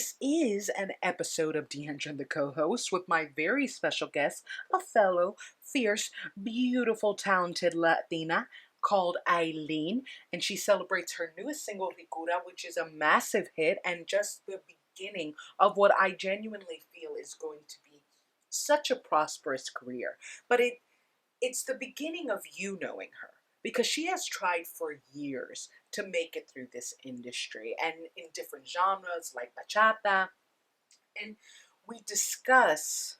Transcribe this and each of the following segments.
This is an episode of Diandra The Co-Host with my very special guest, a fellow, fierce, beautiful, talented Latina called Aileen, and she celebrates her newest single, Ricura, which is a massive hit and just the beginning of what I genuinely feel is going to be such a prosperous career. But it's the beginning of you knowing her because she has tried for years to make it through this industry and in different genres like bachata. And we discuss,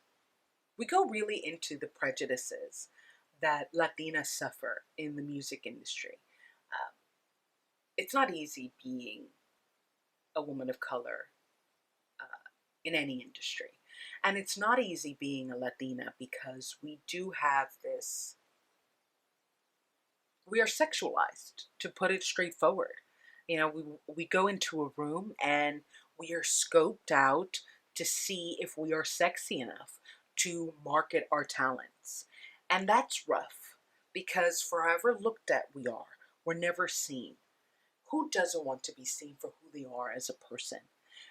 we go really into the prejudices that Latinas suffer in the music industry. Um, it's not easy being a woman of color in any industry. And it's not easy being a Latina because we do have this, we are sexualized, to put it straightforward. We go into a room and we are scoped out to see if we are sexy enough to market our talents. And that's rough because forever looked at we're never seen. Who doesn't want to be seen for who they are as a person?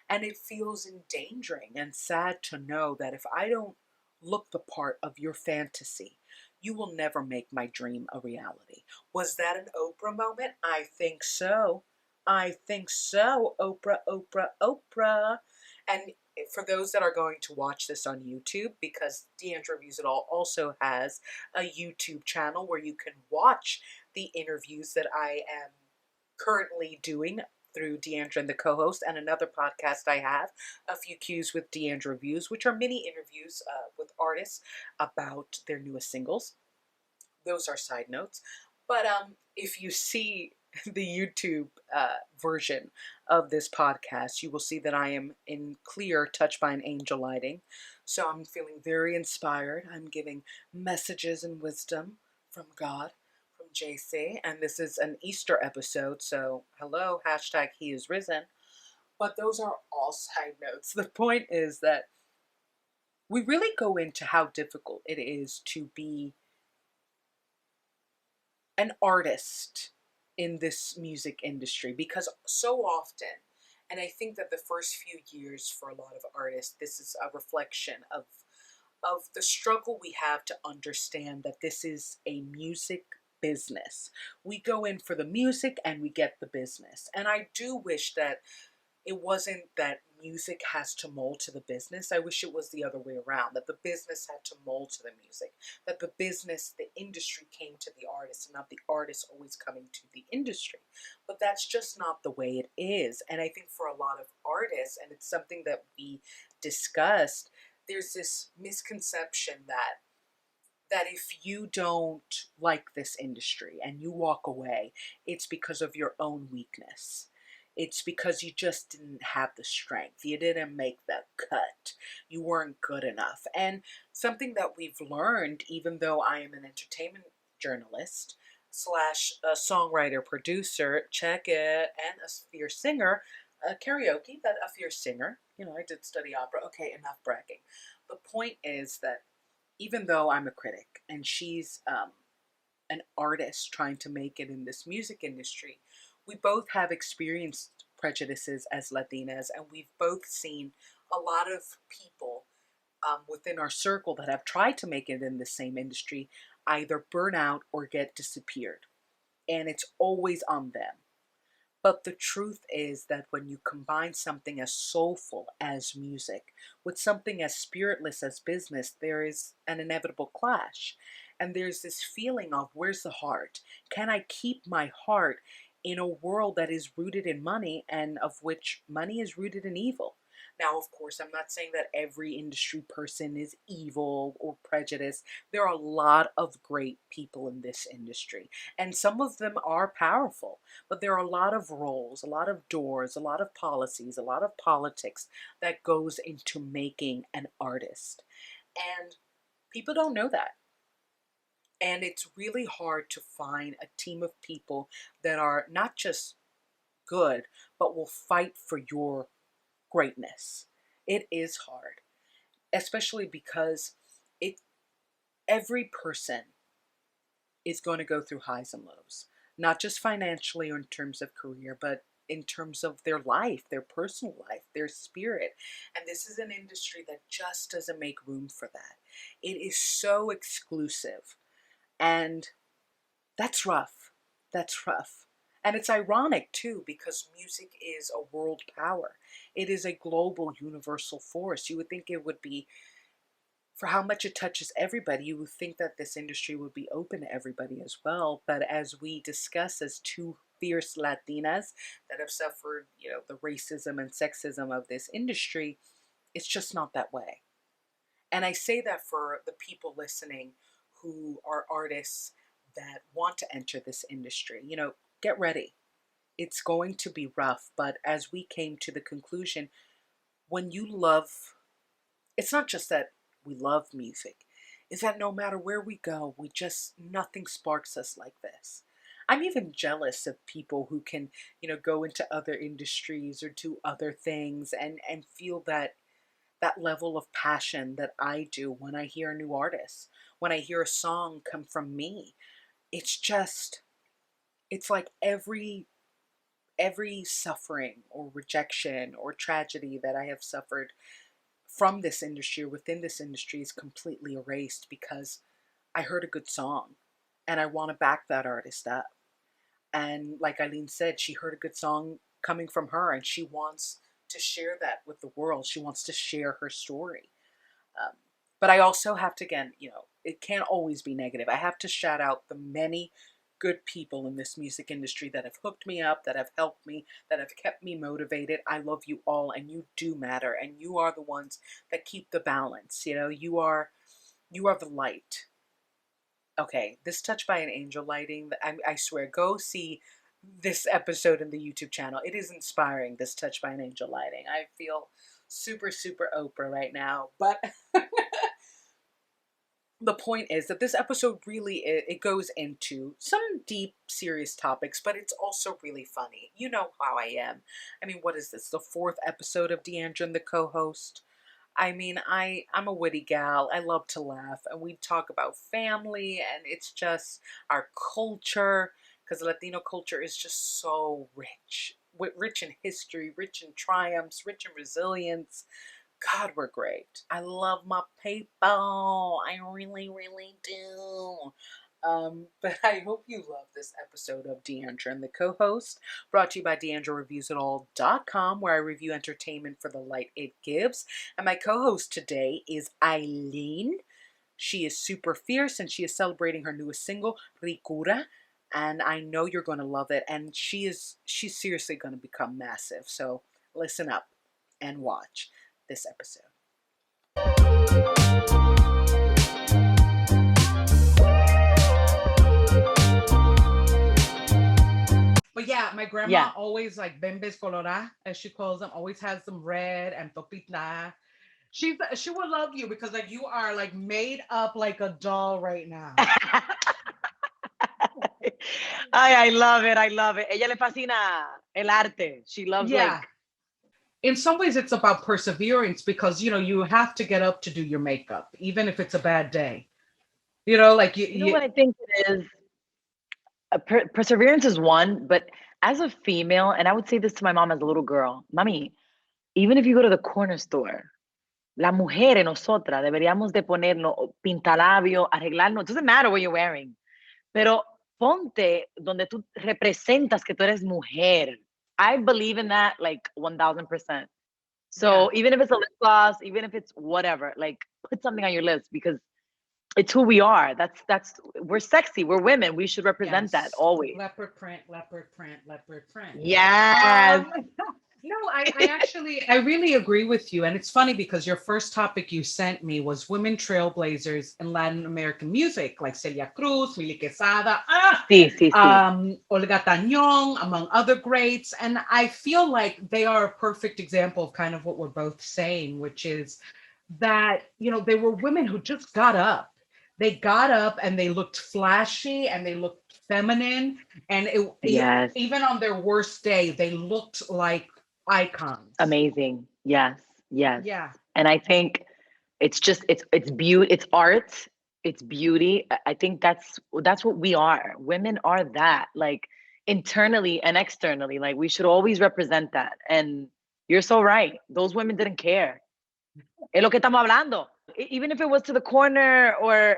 And it feels endangering and sad to know that if I don't look the part of your fantasy, you will never make my dream a reality. Was that an Oprah moment? I think so. I think so. Oprah, Oprah, Oprah. And for those that are going to watch this on YouTube, because Diandra Views It All also has a YouTube channel where you can watch the interviews that I am currently doing through Diandra the Co-Host and another podcast I have, A Few Cues with Diandra Views, which are mini interviews with artists about their newest singles. Those are side notes. But if you see the YouTube version of this podcast, you will see that I am in clear Touched by an Angel lighting. So I'm feeling very inspired. I'm giving messages and wisdom from God, from JC, and this is an Easter episode, so hello, hashtag He is risen. But those are all side notes. The point is that we really go into how difficult it is to be an artist in this music industry because so often, and I think that the first few years for a lot of artists, this is a reflection of the struggle we have to understand that this is a music business. We go in for the music and we get the business. And I do wish that it wasn't that music has to mold to the business. I wish it was the other way around, that the business had to mold to the music, that the business, the industry came to the artist and not the artist always coming to the industry. But that's just not the way it is. And I think for a lot of artists, and it's something that we discussed, there's this misconception that if you don't like this industry and you walk away, it's because of your own weakness. It's because you just didn't have the strength. You didn't make the cut. You weren't good enough. And something that we've learned, even though I am an entertainment journalist slash a songwriter, producer, check it, and a fierce singer, a karaoke, but a fierce singer. I did study opera. Okay, enough bragging. The point is that even though I'm a critic and she's an artist trying to make it in this music industry, we both have experienced prejudices as Latinas, and we've both seen a lot of people within our circle that have tried to make it in the same industry either burn out or get disappeared. And it's always on them. But the truth is that when you combine something as soulful as music with something as spiritless as business, there is an inevitable clash. And there's this feeling of, where's the heart? Can I keep my heart in a world that is rooted in money and of which money is rooted in evil? Now, of course, I'm not saying that every industry person is evil or prejudiced. There are a lot of great people in this industry, and some of them are powerful, but there are a lot of roles, a lot of doors, a lot of policies, a lot of politics that goes into making an artist. And people don't know that. And it's really hard to find a team of people that are not just good, but will fight for your greatness. It is hard, especially because it every person is going to go through highs and lows, not just financially or in terms of career, but in terms of their life, their personal life, their spirit. And this is an industry that just doesn't make room for that. It is so exclusive. And that's rough. That's rough. And it's ironic too, because music is a world power. It is a global universal force. You would think it would be, for how much it touches everybody, you would think that this industry would be open to everybody as well. But as we discuss, as two fierce Latinas that have suffered, the racism and sexism of this industry, it's just not that way. And I say that for the people listening who are artists that want to enter this industry. Get ready. It's going to be rough, but as we came to the conclusion, when you love, it's not just that we love music, is that no matter where we go, nothing sparks us like this. I'm even jealous of people who can, go into other industries or do other things and feel that level of passion that I do when I hear a new artist, when I hear a song come from me. It's like every suffering or rejection or tragedy that I have suffered from this industry or within this industry is completely erased because I heard a good song and I want to back that artist up. And like Aileen said, she heard a good song coming from her and she wants to share that with the world. She wants to share her story. But I also have to, again, it can't always be negative. I have to shout out the many good people in this music industry that have hooked me up, that have helped me, that have kept me motivated. I love you all, and you do matter, and you are the ones that keep the balance. You are the light. Okay, this Touched by an Angel lighting, I swear, go see this episode in the YouTube channel. It is inspiring, this Touched by an Angel lighting. I feel super, super Oprah right now, but the point is that this episode really, it goes into some deep, serious topics, but it's also really funny. You know how I am. I mean, what is this? The 4th episode of Diandra The Co-Host? I mean, I'm a witty gal. I love to laugh, and we talk about family, and it's just our culture, because Latino culture is just so rich. Rich in history, rich in triumphs, rich in resilience. God, we're great. I love my people. I really, really do. But I hope you love this episode of Diandra and the Co-Host, brought to you by DeandraReviewsItAll.com, where I review entertainment for the light it gives. And my co-host today is Aileen. She is super fierce, and she is celebrating her newest single, Ricura. And I know you're going to love it. And she's seriously going to become massive. So listen up and watch this episode. But yeah, my grandma always, like, bembes coloradas, as she calls them, always has them red and topita. She would love you because, like, you are, like, made up like a doll right now. I love it. I love it. Ella le fascina el arte. She loves, like, in some ways it's about perseverance because, you have to get up to do your makeup, even if it's a bad day. Like you know what I think it is? Perseverance is one, but as a female, and I would say this to my mom as a little girl, Mami, even if you go to the corner store, la mujer, nosotras, deberíamos de ponernos pintalabio, arreglarnos. It doesn't matter what you're wearing. Pero ponte donde tú representas que tú eres mujer. I believe in that, like, 1000%. So even if it's a lip gloss, even if it's whatever, like, put something on your lips because it's who we are. We're sexy. We're women. We should represent that always. Leopard print, leopard print, leopard print. Yes. No, I really agree with you. And it's funny because your first topic you sent me was women trailblazers in Latin American music, like Celia Cruz, Mili Quesada, Olga Tañón, among other greats. And I feel like they are a perfect example of kind of what we're both saying, which is that, they were women who just got up. They got up and they looked flashy and they looked feminine. And even on their worst day, they looked like icons. Amazing. Yes. Yeah. And I think it's just, it's beauty, it's art, it's beauty. I think that's what we are. Women are that. Like, internally and externally. Like, we should always represent that. And you're so right. Those women didn't care. Es lo que estamos hablando. Even if it was to the corner or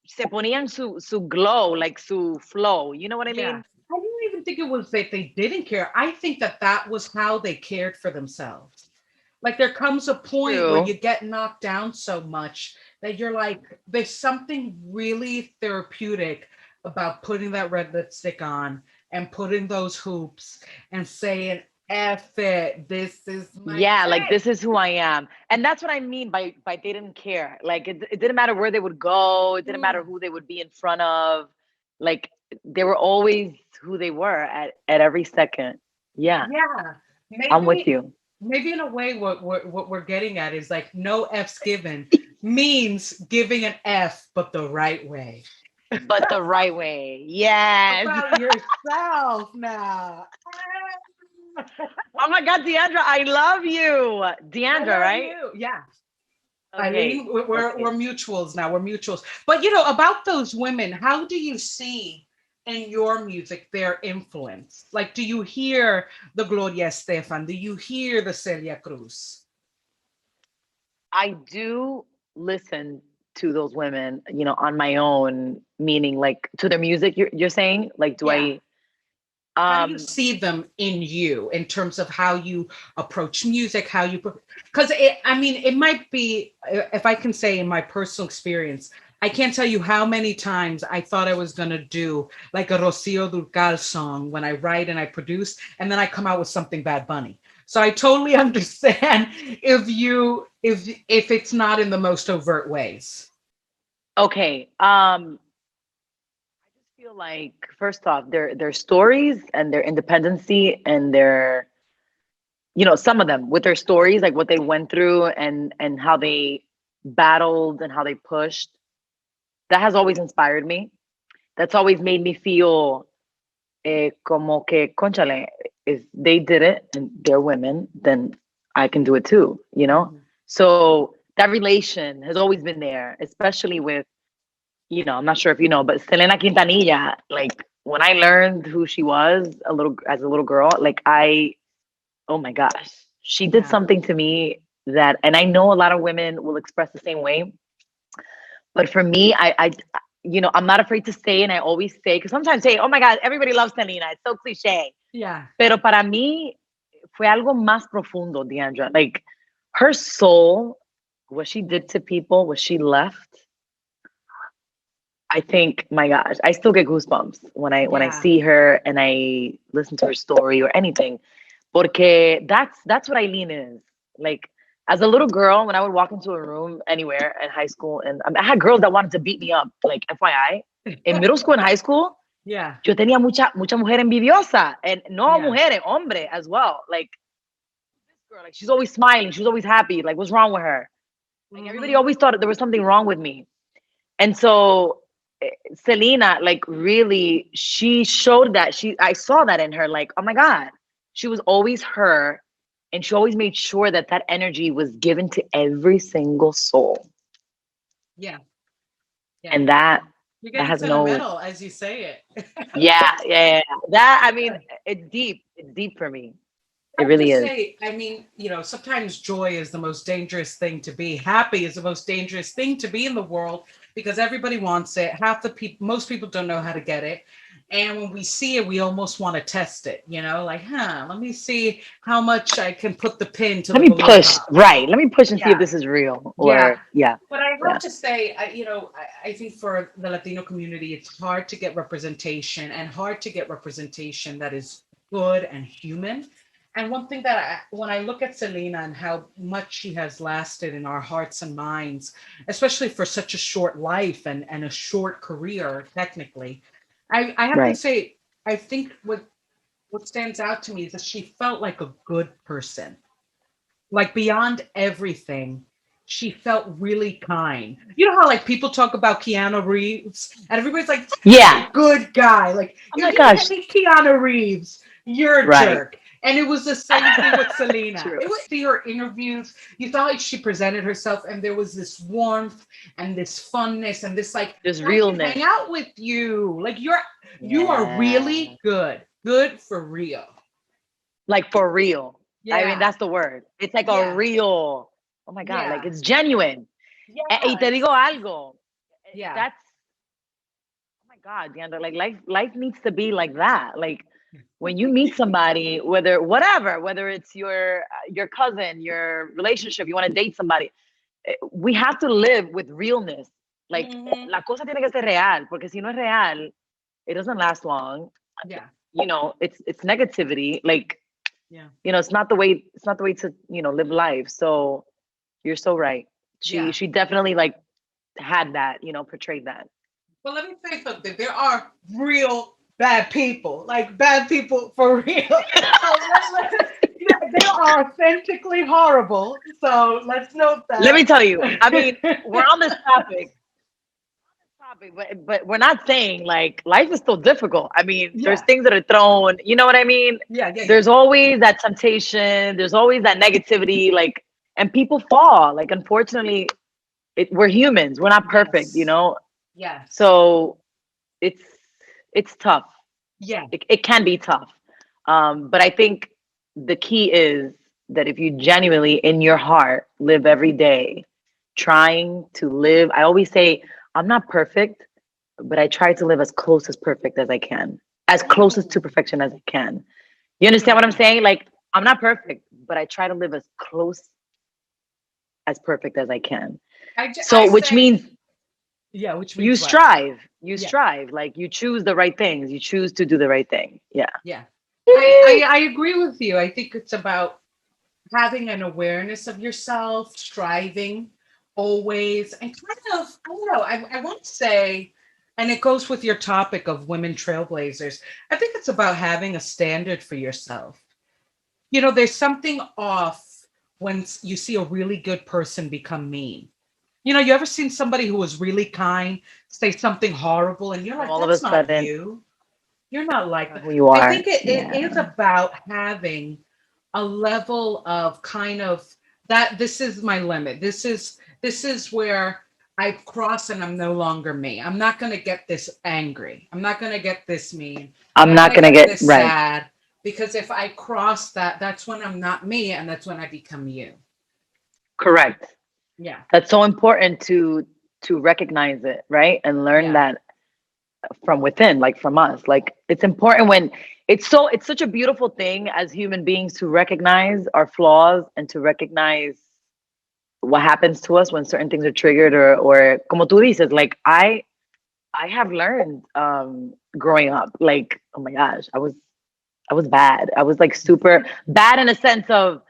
se ponían su glow, like su flow. You know what I Yeah. mean? I didn't even think it was that they didn't care. I think that that was how they cared for themselves. Like there comes a point where you True. get knocked down so much that you're like, there's something really therapeutic about putting that red lipstick on and putting those hoops and saying, F it, this is my Yeah, like thing. this is who I am. And that's what I mean by they didn't care. Like it didn't matter where they would go, it didn't matter Mm, who they would be in front of. Like they were always who they were at every second. Yeah, yeah. I'm with Maybe you. maybe in a way what we're getting at is like no F's given means giving an F but the right way. But the right way. Yes. About yourself now. Oh my God, Deandra, I love you. I Deandra, love right? you. Yeah. Okay. Eileen, we're Okay. mutuals now. We're mutuals. But you know, about those women, how do you see in your music their influence? Like, do you hear the Gloria Estefan? Do you hear the Celia Cruz? I do listen to those women, on my own, meaning like to their music, you're saying? Like, do Yeah. I How do you um see them in you in terms of how you approach music, how you, because it, I mean, it might be, if I can say in my personal experience, I can't tell you how many times I thought I was going to do like a Rocio Durcal song when I write and I produce, and then I come out with something Bad Bunny. So I totally understand if it's not in the most overt ways. okay. I just feel like first off, their stories and their independency and their, some of them with their stories, like what they went through and how they battled and how they pushed, that has always inspired me. That's always made me feel como que, conchale, if they did it and they're women, then I can do it too, you know? Mhm. So that relation has always been there, especially with, I'm not sure if you know, but Selena Quintanilla, like when I learned who she was as a little girl, like oh my gosh, she did Yeah. something to me that, and I know a lot of women will express the same way, but for me, I'm not afraid to say, and I always say, because sometimes say, oh my God, everybody loves Selena. It's so cliche. Yeah. Pero para mí fue algo más profundo, Deandra. Like her soul, what she did to people, what she left. I think, my gosh, I still get goosebumps when I Yeah. see her and I listen to her story or anything. Porque that's what Aileen is. Like as a little girl, when I would walk into a room anywhere in high school, and I had girls that wanted to beat me up. Like FYI, in middle school and high school, Yeah. yo tenía mucha mujer envidiosa, and no Yeah. mujeres, hombre as well. Like this girl, like she's always smiling, she's always happy. Like what's wrong with her? Like everybody Hmm. always thought there was something wrong with me. And so Selena, like really, she showed that I saw that in her. Like, oh my God, she was always her, and she always made sure that that energy was given to every single soul, Yeah. Yeah. and that You're that getting has no, sentimental as you say it. yeah. That I mean, it's deep for me. It I would really just is. say, I mean, you know, sometimes joy is the most dangerous thing to be. Happy is the most dangerous thing to be in the world because everybody wants it. Half the people, most people don't know how to get it. And when we see it, we almost want to test it, you know, like, let me see how much I can put the pin to Let the me balloon push, pop. right? Let me push and see if Yeah. this is real, Yeah. or yeah, But I yeah. have to say, I think for the Latino community, it's hard to get representation and hard to get representation that is good and human. And one thing that when I look at Selena and how much she has lasted in our hearts and minds, especially for such a short life and a short career, technically, I have to Right. say, I think what stands out to me is that she felt like a good person, like beyond everything. She felt really kind. You know how like people talk about Keanu Reeves and everybody's like, that's Yeah. a good guy. Like Oh if my you gosh. hate Keanu Reeves, you're a Right. jerk. And it was the same thing with Selena. True. It was see her interviews. You thought like she presented herself, and there was this warmth and this funness and this like There's I can realness. hang out with you. Like you are Yeah. really good. good for real. Like for real. I mean, Yeah. that's the word. It's like a Yeah. real, oh my God, like Yeah. it's genuine. Y te Yes. digo algo. Yeah. That's, oh my God, Diandra, like life needs to be like that. Like when you meet somebody, whether whatever, whether it's your cousin, your relationship, you want to date somebody, we have to live with realness. Like Hmm. la cosa tiene que ser real, porque si no es real, it doesn't last long. Yeah. It's negativity. Like, Yeah. it's not the way to, live life. So you're so right. She Yeah. she definitely like had that, portrayed that. Well, let me say something. There are real bad people, like bad people for real. So yeah, they are authentically horrible. So let's note Let me that. tell you, I mean, we're on this topic, but we're not saying like life is still difficult. I mean, there's Yeah. things that are thrown, you know what I mean? Yeah. Yeah. Yeah. There's always that temptation, there's always that negativity, like, and people fall. Like, unfortunately, we're humans, we're not perfect, Yes. Yes. so it's it's tough. Yeah. It can be tough. But I think the key is that if you genuinely in your heart live every day trying to live, I always say, I'm not perfect, but I try to live as close as perfect as I can, as closest to Ooh. perfection as I can. You understand what I'm Yeah. saying? Like, I'm not perfect, but I try to live as close as perfect as I can. I So, which say, means yeah, which you means what? strive, you Yeah. strive, like you choose the right things, you choose to do the right thing. Yeah. Yeah. I agree with you. I think it's about having an awareness of yourself, striving always, and kind of, I don't know, I want to say, and it goes with your topic of women trailblazers. I think it's about having a standard for yourself. There's something off when you see a really good person become mean. You ever seen somebody who was really kind say something horrible and you're And like, all of a that's not sudden, you. You're not like that. who you I are. think it Yeah. is about having a level of kind of that this is my limit. This is where I've crossed and I'm no longer me. I'm not going to get this angry. I'm not going to get this mean. I'm I'm not not going to gonna get get this right. sad because if I cross that, that's when I'm not me and that's when I become you. Correct. Yeah. That's so important to recognize it, right? And learn Yeah. that from within, like from us. Like, it's important when it's such a beautiful thing as human beings to recognize our flaws and to recognize what happens to us when certain things are triggered, or como tú dices, like I have learned growing up, like, oh my gosh, I was bad. I was like super bad in a sense of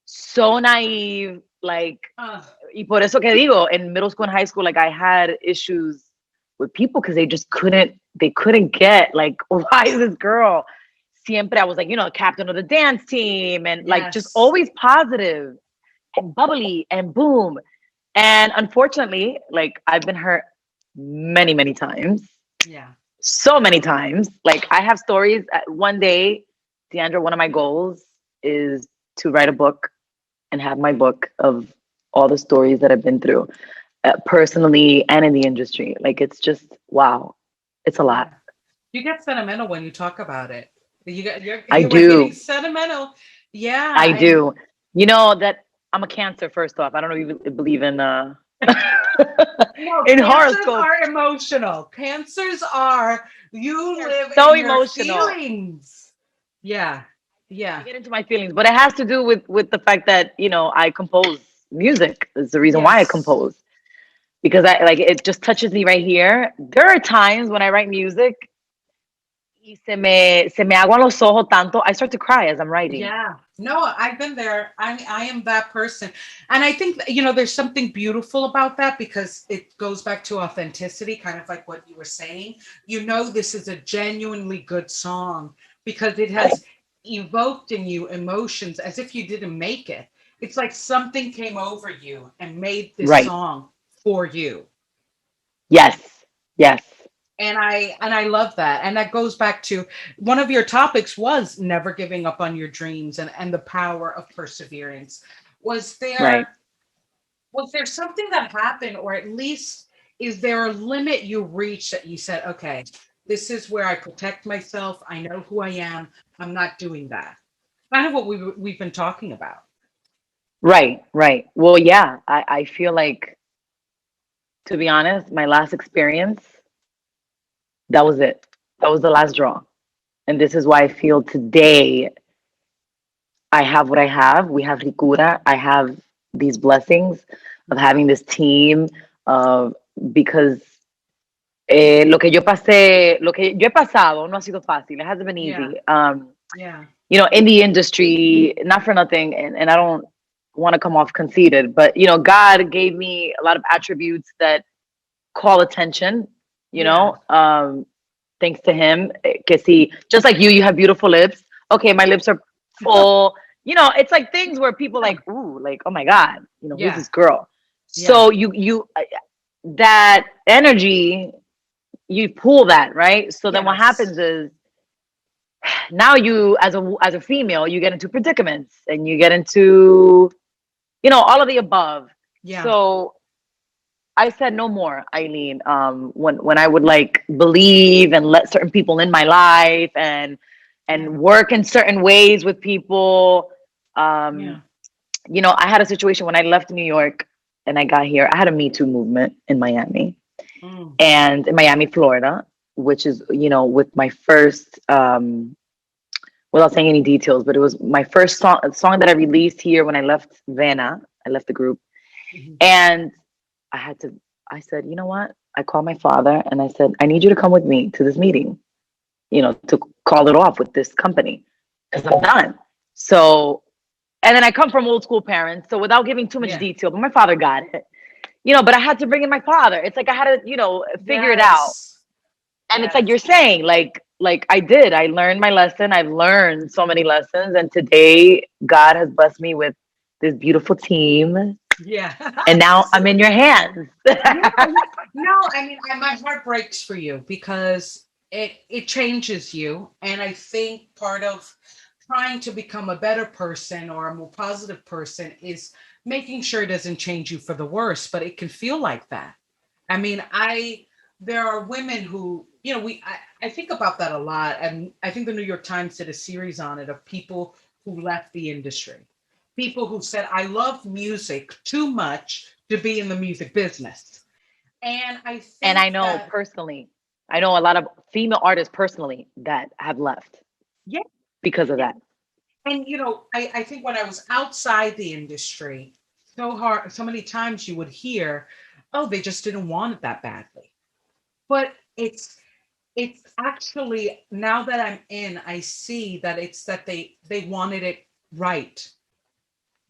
so naive, like, Uh, y por eso que digo, in middle school and high school, like I had issues with people because they couldn't get like, why is this girl siempre, I was like, captain of the dance team, and like just yes. always positive and bubbly and boom. And unfortunately, like, I've been hurt many, many times, Yeah. so many times. Like, I have stories. One day, Deandra, one of my goals is to write a book and have my book of all the stories that I've been through, personally and in the industry. Like, it's just, wow, it's a lot. Yeah. You get sentimental when you talk about it. I You were getting do. sentimental. Yeah. I And do. You know that I'm a Cancer, first off. I don't know if you believe in no, in cancers horoscopes. are emotional. Cancers are, you They're live so in your emotional. feelings. Yeah. I Yeah. get into my feelings, but it has to do with the fact that I compose music. Is the reason why I Yes. compose, because I like it just touches me right here. There are times when I write music y se me aguan los ojos tanto. I start to cry as I'm writing. Yeah. No, I've been there. I am that person. And I think that, there's something beautiful about that because it goes back to authenticity, kind of like what you were saying. This is a genuinely good song because it Right. has evoked in you emotions as if you didn't make it. It's like something came over you and made this Right. song for you. Yes. Yes. And I love that. And that goes back to one of your topics was never giving up on your dreams and the power of perseverance. Was Right. there was there something that happened, or at least is there a limit you reached that you said, okay, This is where I protect myself. I know who I am. I'm not doing that. Kind of what we've been talking about. Right, right. Well, yeah, I feel like, to be honest, my last experience, that was it. That was the last draw. And this is why I feel today I have what I have. We have Ricura. I have these blessings of having this team of because lo que yo pasé, lo que yo he pasado no ha sido fácil. It hasn't been Yeah, easy. yeah, In the industry, not for nothing, and I don't want to come off conceited, but God gave me a lot of attributes that call attention, you yeah, know, thanks to him. Que see, just like you have beautiful lips. Okay, my lips are full. It's like things where people yeah, like, ooh, like, oh my God, who's yeah, this girl? yeah. So that energy, you pull that, right? So then what Yes. happens is now you, as a female, you get into predicaments and you get into, all of the above. Yeah. So I said no more, Eileen. When I would like believe and let certain people in my life and Yeah. work in certain ways with people. Um, Yeah. I had a situation when I left New York and I got here. I had a Me Too movement in Miami Mm. and in Miami, Florida, which is with my first. Without saying any details, but it was my first song that I released here when I left Vanna. I left the group, Mhm. and I had to, I said, you know what? I called my father and I said, I need you to come with me to this meeting, to call it off with this company because I'm done. So, and then I come from old school parents. So without giving too much Yeah. detail, but my father got it, but I had to bring in my father. It's like I had to, figure it out. Yes. And it's like Yes. you're saying, like I did. I learned my lesson. I've learned so many lessons. And today God has blessed me with this beautiful team. Yeah. And now So I'm in your beautiful. hands. Yeah. No, I mean, my heart breaks for you because it changes you, and I think part of trying to become a better person or a more positive person is making sure it doesn't change you for the worse, but it can feel like that. I mean, there are women who, I think about that a lot, and I think the New York Times did a series on it of people who left the industry, people who said, I love music too much to be in the music business. And I And I think know that, personally, I know a lot of female artists personally that have left yeah, because of yeah. that. And I think when I was outside the industry, so many times you would hear, oh, they just didn't want it that badly. But it's actually, now that I'm in, I see that it's that they wanted it right.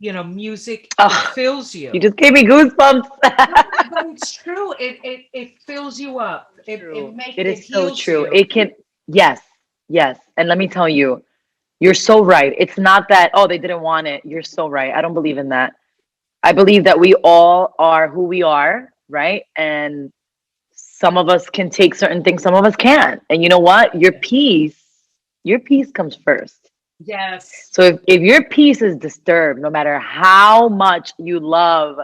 Music, it Oh, fills you you. just gave me goosebumps. No, but it's true. It fills you up. True. It It is so heals true. you. It can, yes, yes. And let me tell you, you're so right. It's not that, oh, they didn't want it. You're so right. I don't believe in that. I believe that we all are who we are, right? And some of us can take certain things, some of us can't. And you know what? Your peace comes first. Yes. So if your peace is disturbed, no matter how much you love,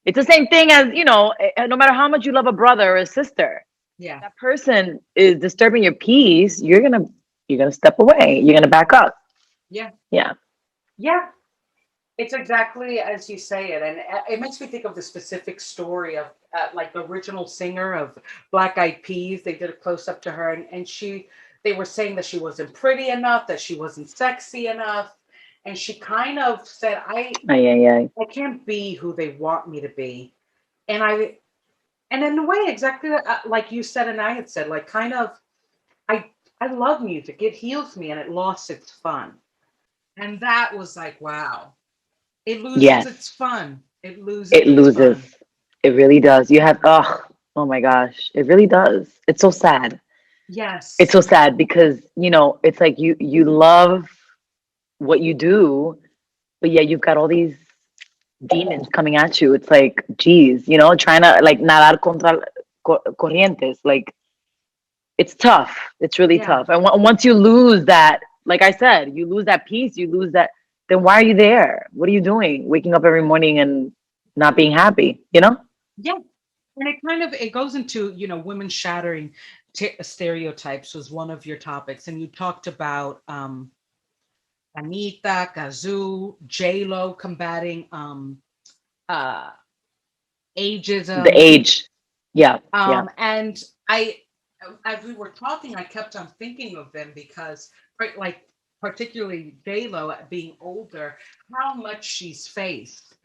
it's the same thing as, no matter how much you love a brother or a sister, Yeah. that person is disturbing your peace, you're gonna step away. You're gonna back up. Yeah. Yeah. Yeah. It's exactly as you say it, and it makes me think of the specific story of like the original singer of Black Eyed Peas. They did a close up to her, and they were saying that she wasn't pretty enough, that she wasn't sexy enough, and she kind of said, Ay, ay, ay. I can't be who they want me to be," and and in a way, exactly like you said, and I had said, like kind of, I I love music. It heals me, and it lost its fun, and that was like, wow. It loses Yes. its fun. It loses It its loses. fun. It really does. Oh my gosh. It really does. It's so sad. It's Yes. so sad because, it's like you love what you do, but yeah, you've got all these demons coming at you. It's like, geez, trying to like nadar contra corrientes. Like it's tough. It's really Yeah. tough. And once you lose that, like I said, you lose that peace, you lose that. Then why are you there? What are you doing? Waking up every morning and not being happy? Yeah. And it kind of it goes into, women shattering stereotypes was one of your topics, and you talked about Anita, Kazoo, J Lo combating uh, The ageism. age. Yeah, yeah. And I, as we were talking, I kept on thinking of them because, right, like particularly J Lo being older, how much she's faced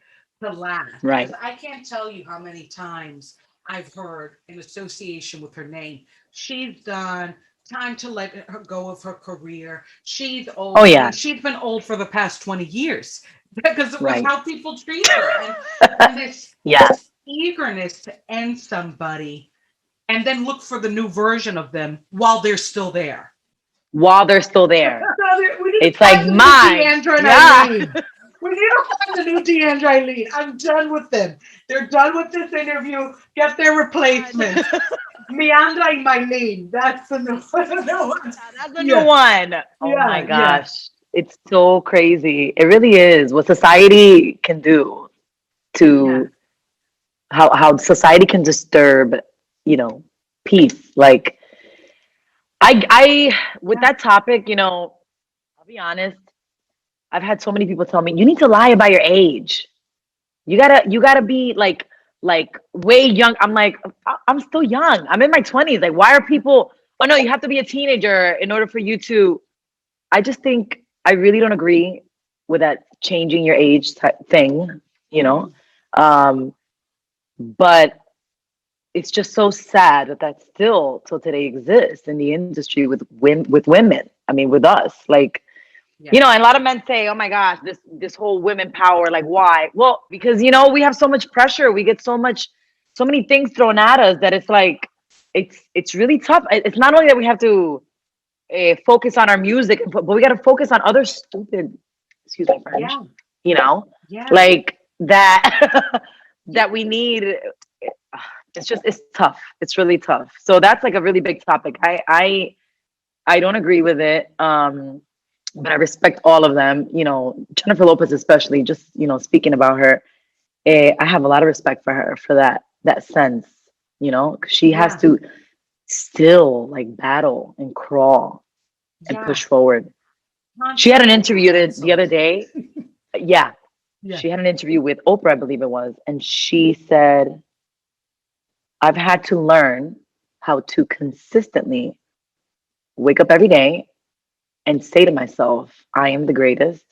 to last. Because Right. I can't tell you how many times I've heard in association with her name, she's done. Time to let her go of her career. She's Oh old. I mean, yeah. she's been old for the past 20 years because it was Right. how people treat her. And this Yeah. eagerness to end somebody and then look for the new version of them while they're still there. While they're still there. We need It's to like find the new mine. Diandra and Yeah. Aileen. We need to find the new Diandra Aileen. I'm done with them. They're done with this interview. Get their replacement. Meandra and Mylene. That's the new, the new one. That's a new Yeah, one. Oh my yeah, yeah, gosh. It's so crazy. It really is what society can do yeah, to how society can disturb, you know, peace. Like I with yeah. that topic, I'll be honest, I've had so many people tell me, you need to lie about your age. You gotta be like way young. I'm like, I'm still young. I'm in my 20s. Like, why are people, oh no, you have to be a teenager in order for you to, I just think I really don't agree with that changing your age type thing, you know. Mhm. Um, but it's just so sad that that still till today exists in the industry with women. I mean, with us, like, Yeah, and a lot of men say, "Oh my gosh, this whole women power, like why?" Well, because we have so much pressure. We get so many things thrown at us that it's like it's really tough. It's not only that we have to focus on our music, but we got to focus on other stupid, excuse my French, yeah, you know, yeah, like that yeah. that we need. It's tough. It's really tough. So that's like a really big topic. I don't agree with it. But I respect all of them. Jennifer Lopez, especially. Just speaking about her, I have a lot of respect for her for that sense. 'Cause she has Yeah, to still like battle and crawl and yeah. push forward. She had an Constantly being interview the canceled. other day. Yeah, Yeah, she had an interview with Oprah, I believe it was, and she said, "I've had to learn how to consistently wake up every day and say to myself, I am the greatest.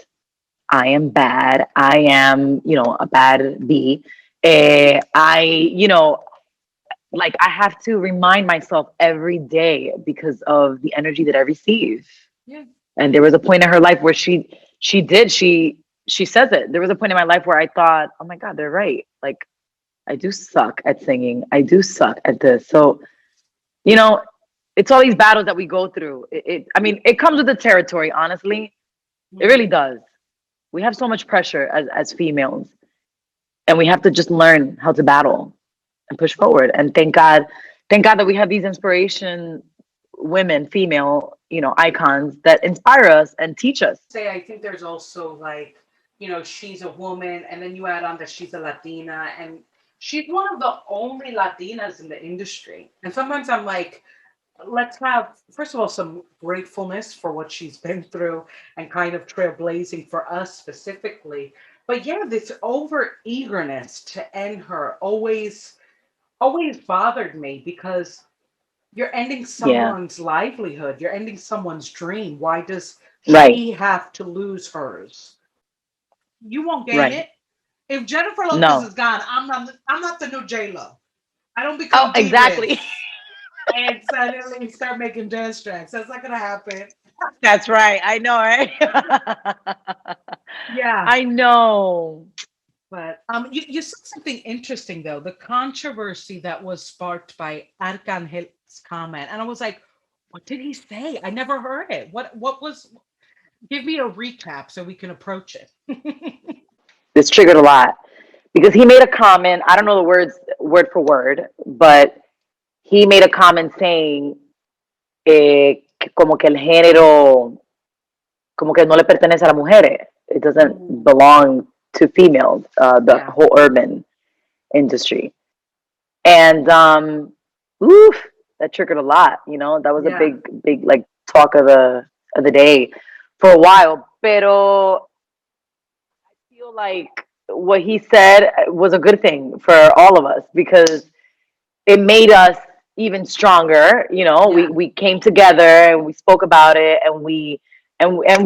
I am bad. I am, a bad bee. Like I have to remind myself every day because of the energy that I receive." yeah, And there was a point in her life where she says it. There was a point in my life where I thought, oh my God, they're right. Like I do suck at singing. I do suck at this. So, you know, it's all these battles that we go through. I mean, it comes with the territory, honestly. It really mhm. does. We have so much pressure as females, and we have to just learn how to battle and push forward. And thank God that we have these inspiration women, female, icons that inspire us and teach us. Say, I think there's also like, she's a woman, and then you add on that she's a Latina, and she's one of the only Latinas in the industry. And sometimes I'm like, let's have, first of all, some gratefulness for what she's been through and kind of trailblazing for us specifically. But yeah, this over eagerness to end her always bothered me because you're ending Yeah, someone's livelihood, you're ending someone's dream. Why does right, she have to lose hers? You won't gain right. it. If Jennifer Lopez No. is gone, I'm not the new J Lo. I don't Oh, become D exactly. Riz and suddenly start making dance tracks. That's not gonna happen. That's right. I know, right? Yeah. I know. But you said something interesting though, the controversy that was sparked by Arcangel's comment, and I was like, "What did he say? I never heard it. What was? Give me a recap so we can approach it." This triggered a lot because he made a comment. I don't know the words word for word, but he made a comment saying como que el género, como que no le pertenece a las mujeres. It doesn't Mm, belong to females, the yeah. whole urban industry. And oof. that triggered a lot. You know, that was a Yeah. big like talk of the day for a while. Pero I feel like what he said was a good thing for all of us because it made us even stronger. You know, Yeah. we came together and we spoke about it and we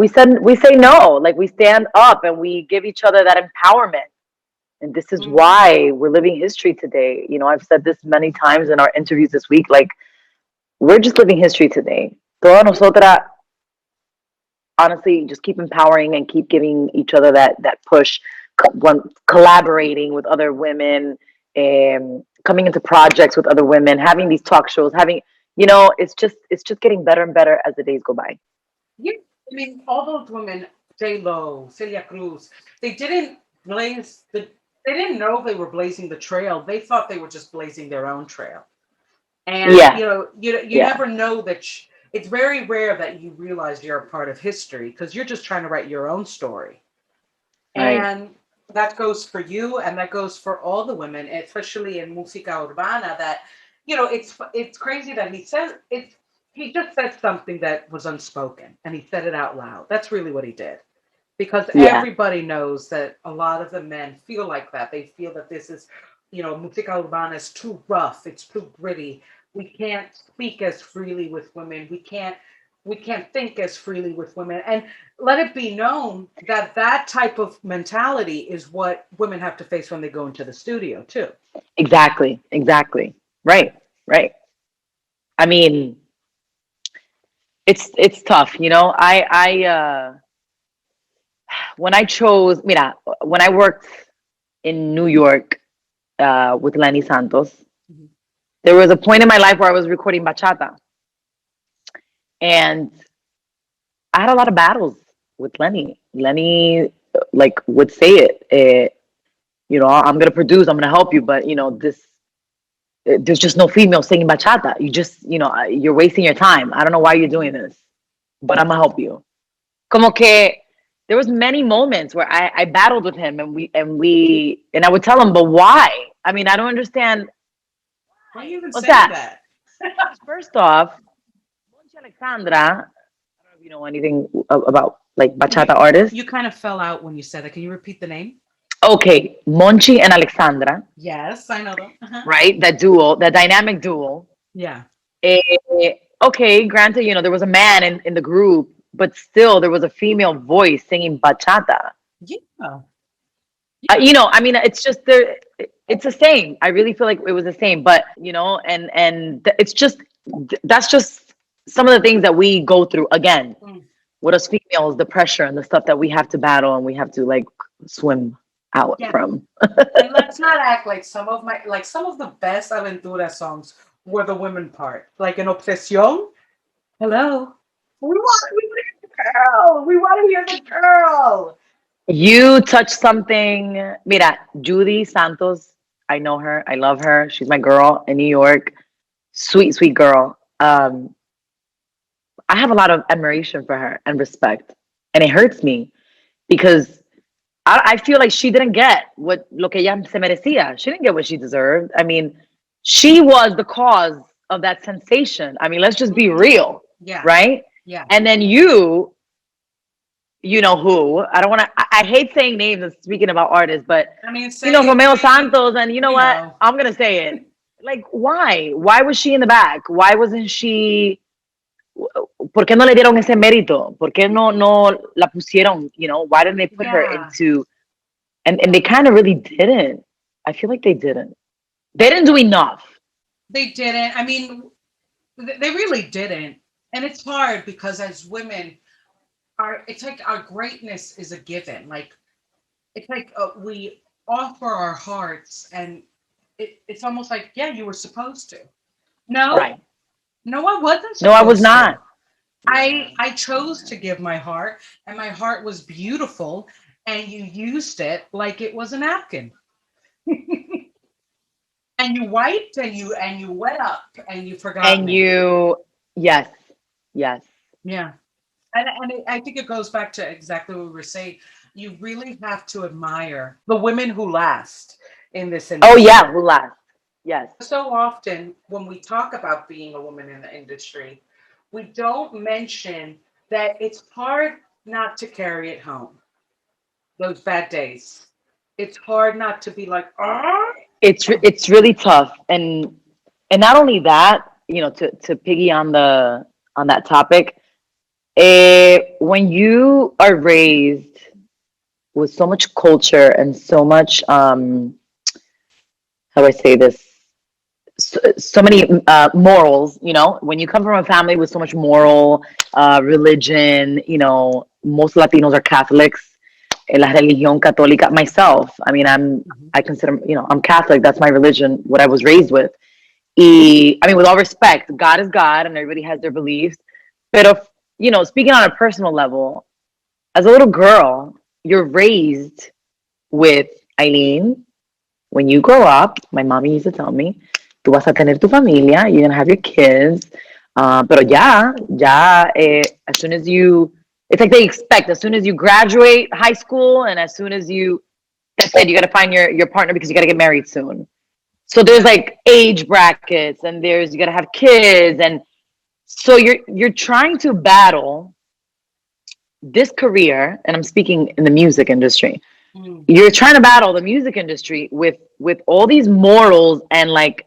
said we say no, like we stand up and we give each other that empowerment. And this is Mhm. why we're living history today. You know, I've said this many times in our interviews this week. Like, we're just living history today. Todas nosotras, honestly, just keep empowering and keep giving each other that push, collaborating with other women, coming into projects with other women, having these talk shows, having, you know, it's just getting better and better as the days go by. Yeah, I mean, all those women, J Lo, Celia Cruz, they didn't blaze the. They didn't know they were blazing the trail. They thought they were just blazing their own trail. And Yeah, you yeah, never know that. It's very rare that you realize you're a part of history because you're just trying to write your own story. right. And that goes for you, and that goes for all the women, especially in música urbana. That it's crazy that he says it's. He just said something that was unspoken, and he said it out loud. That's really what he did, because Yeah, everybody knows that a lot of the men feel like that. They feel that this is, música urbana is too rough. It's too gritty. We can't speak as freely with women. We can't think as freely with women. And let it be known that that type of mentality is what women have to face when they go into the studio too. exactly, exactly. Right, right. I mean, it's tough, you know. When I chose, mira, when I worked in New York with Lenny Santos, Mhm. there was a point in my life where I was recording bachata, and I had a lot of battles with Lenny. Lenny, like, would say it, you know, I'm gonna produce, I'm gonna help you, but you know, there's just no female singing bachata. You just, you know, you're wasting your time. I don't know why you're doing this, but I'm gonna help you. Como que there was many moments where I battled with him and I would tell him, but why? I mean, I don't understand. Why are you even What's saying that? that? Because first off, Monchi Alexandra, I don't know if you know anything about like You bachata artists. you kind of fell out when you said that. Can you repeat the name? Okay, Monchi and Alexandra, Yes, I know them. Uh-huh. right? That duo, that dynamic duo. Yeah. Eh, okay, granted, you know, there was a man in the group, but still there was a female voice singing bachata. Yeah. You know, I mean, it's just there. It's the same. I really feel like it was the same, but you know, it's just that's just some of the things that we go through again Mm. with us females, the pressure and the stuff that we have to battle and we have to like swim out Yeah. from. And let's not act like some of the best Aventura songs were the women part. Like in Obsession. Hello. We want to hear the girl. We want to hear the girl. You touch something. Mira, Judy Santos. I know her. I love her. She's my girl in New York. Sweet, sweet girl. I have a lot of admiration for her and respect, and it hurts me because I feel like she didn't get what lo que ella se merecía. She didn't get what she deserved. I mean, she was the cause of that sensation. I mean, let's just be Mhm. real, Yeah. right? Yeah. And then you know who? I don't want to. I hate saying names and speaking about artists, but I mean, you know say it. Romeo Santos, and you know We what? know. I'm gonna say it. Like, why? Why was she in the back? Why wasn't she? ¿Por qué no le dieron ese mérito? ¿Por qué no la pusieron? You know, why didn't they put her Yeah. into? And they kind of really didn't. I feel like they didn't. They didn't do enough. They didn't. I mean, they really didn't. And it's hard because as women, it's like our greatness is a given. Like it's like we offer our hearts, and it's almost like, yeah, you were supposed to. No, Right. no, I wasn't No, I was supposed to. not. Yeah. I chose Yeah. to give my heart, and my heart was beautiful, and you used it like it was a napkin. And you wiped, and you wet up, and you forgot And me. you, yes, yes. Yeah. And I think it goes back to exactly what we were saying. You really have to admire the women who last in this Oh industry. yeah, who last? Yes. So often when we talk about being a woman in the industry, we don't mention that it's hard not to carry it home. Those bad days. It's hard not to be like, ah. It's really tough, and not only that, to piggy on the on that topic, when you are raised with so much culture and so much how do I say this, so many morals, when you come from a family with so much moral religion, most Latinos are Catholics, la religión católica. Myself, I mean, Mhm. I consider, I'm Catholic. That's my religion, what I was raised with. I mean, with all respect, God is God and everybody has their beliefs. But, speaking on a personal level, as a little girl, you're raised with Aileen. When you grow up, my mommy used to tell me, tú vas a tener tu familia, you're going to have your kids. Pero as soon as it's like they expect, as soon as you graduate high school and as soon as that's it, you got to find your partner because you got to get married soon. So there's Yeah. like age brackets and you got to have kids. And so you're trying to battle this career, and I'm speaking in the music industry. Mm. You're trying to battle the music industry with all these morals and like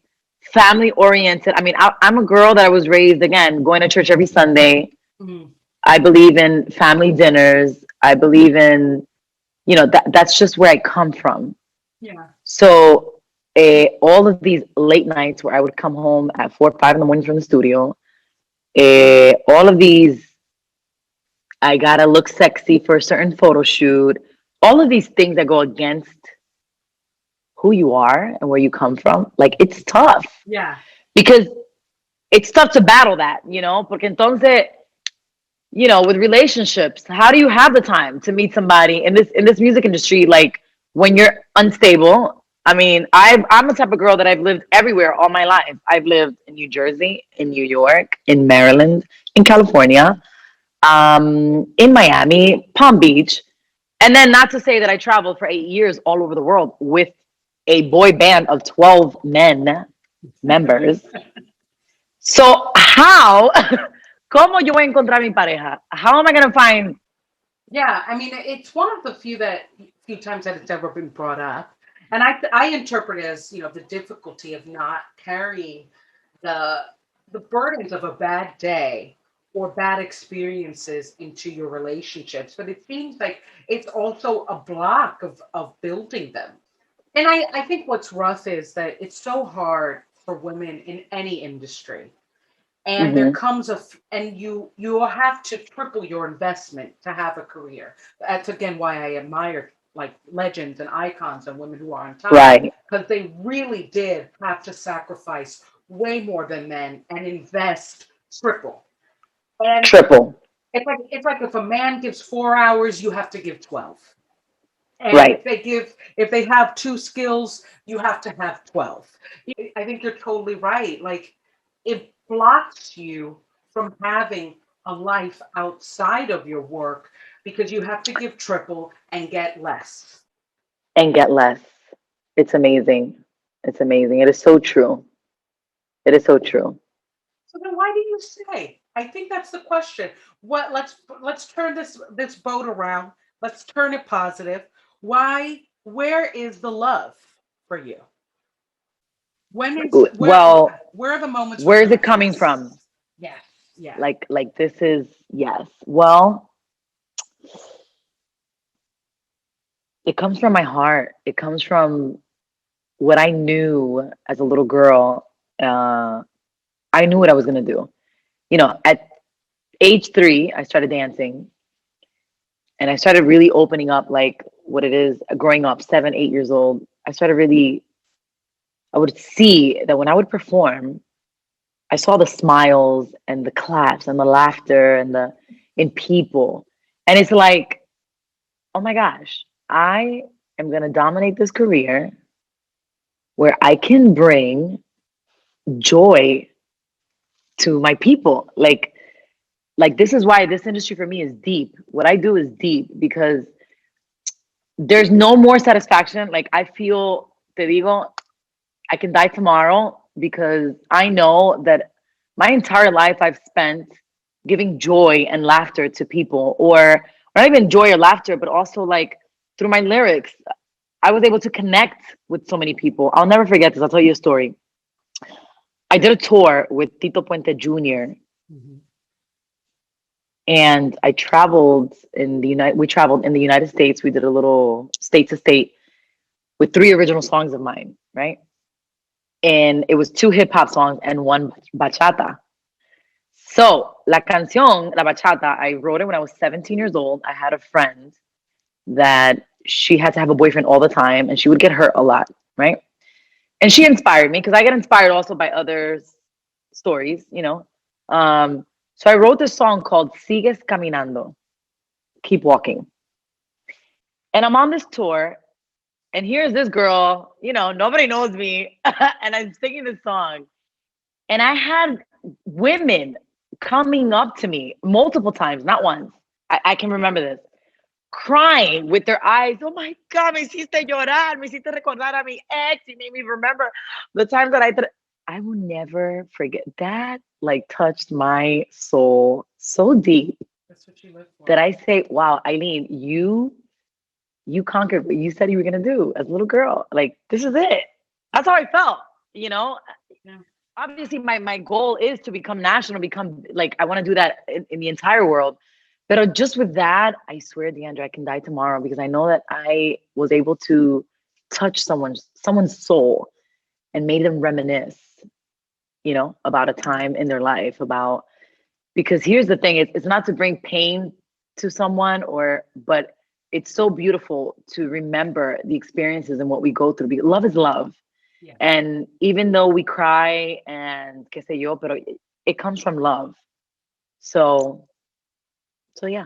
family oriented. I mean, I'm a girl that I was raised again going to church every Sunday. Mm. I believe in family dinners. I believe in, that's just where I come from. Yeah. So all of these late nights where I would come home at 4 or 5 in the morning from the studio, all of these, I gotta look sexy for a certain photo shoot, all of these things that go against who you are and where you come from, like it's tough Yeah. because it's tough to battle that, porque entonces, with relationships, how do you have the time to meet somebody in this music industry, like when you're unstable? I mean, I'm the type of girl that I've lived everywhere all my life. I've lived in New Jersey, in New York, in Maryland, in California, in Miami, Palm Beach. And then, not to say that I traveled for 8 years all over the world with a boy band of 12 men members. So, how, ¿cómo yo voy a encontrar mi pareja? How am I going to find? Yeah, I mean, it's one of the few times that it's ever been brought up, and I interpret it as the difficulty of not carrying the the burdens of a bad day or bad experiences into your relationships. But it seems like it's also a block of building them. And I think what's rough is that it's so hard for women in any industry, and there Mhm. comes and you will have to triple your investment to have a career. That's again why I admire like legends and icons and women who are on top, Right. because they really did have to sacrifice way more than men and invest triple. And Triple. it's like if a man gives 4 hours, you have to give 12. And Right. if they have two skills, you have to have 12. I think you're totally right. Like it blocks you from having a life outside of your work because you have to give triple and get less. And get less. It's amazing. It's amazing. It is so true. It is so true. So then why do you say? I think that's the question. What let's turn this boat around. Let's turn it positive. Where is the love for you? When is Well, where are the moments where where you're is it like, coming yes, from? yes, yeah. Like this is, yes. Well, it comes from my heart. It comes from what I knew as a little girl. Uh, I knew what I was gonna do. At age 3, I started dancing, and I started really opening up, like what it is growing up, 7, 8 years old. I started really. I would see that when I would perform, I saw the smiles and the claps and the laughter and the in people, and it's like, oh my gosh, I am gonna dominate this career where I can bring joy to my people. Like this is why this industry for me is deep. What I do is deep because there's no more satisfaction. Like I feel, te digo, I can die tomorrow because I know that my entire life I've spent giving joy and laughter to people, or not even joy or laughter, but also like through my lyrics, I was able to connect with so many people. I'll never forget this. I'll tell you a story. I did a tour with Tito Puente Jr. Mhm. and I traveled in the United. We traveled in the United States. We did a little state to state with three original songs of mine, right? And it was two hip hop songs and one bachata. So la canción, la bachata, I wrote it when I was 17 years old. I had a friend that she had to have a boyfriend all the time, and she would get hurt a lot, right? And she inspired me because I get inspired also by others' stories, you know. So I wrote this song called "Sigues Caminando," keep walking. And I'm on this tour, and here's this girl, you know, nobody knows me, and I'm singing this song. And I had women coming up to me multiple times, not once. I can remember this, crying with their eyes. Oh my God, me hiciste llorar, me hiciste recordar a mi ex. You made me remember the times that I will never forget that. Like touched my soul so deep That's what you live that for. I say, wow, Aileen, you conquered what you said you were gonna do as a little girl. Like this is it. That's how I felt, you know. Yeah. Obviously my goal is to become national, become like I want to do that in the entire world. But just with that, I swear, Diandra, I can die tomorrow because I know that I was able to touch someone's soul and made them reminisce, you know, about a time in their life. About because here's the thing: it's not to bring pain to someone, but it's so beautiful to remember the experiences and what we go through. Because love is love, Yes. and even though we cry and que sé yo, pero it comes from love. So, so yeah.